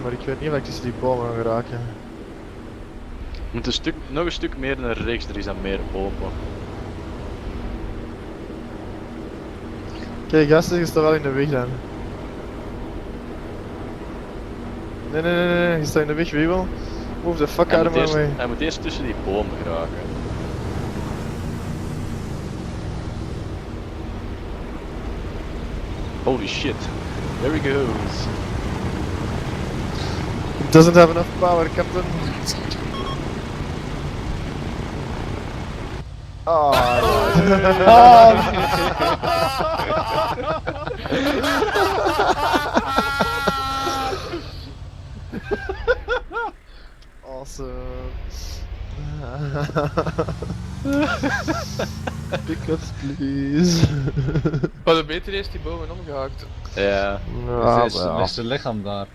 maar ik weet niet of ik tussen die bomen ga geraken. Je moet nog een stuk meer naar rechts, er is dan meer open. Kijk gasten, je staat wel in de weg dan. Nee, je staat in de weg, wie wil? Move the fuck out of my way. Hij moet eerst tussen die bomen geraken. Holy shit. There he goes. Doesn't have enough power, Captain. Awesome. Pickups, please. We hadden beter eerst die bomen omgehaakt. Ja. Is zijn lichaam daar?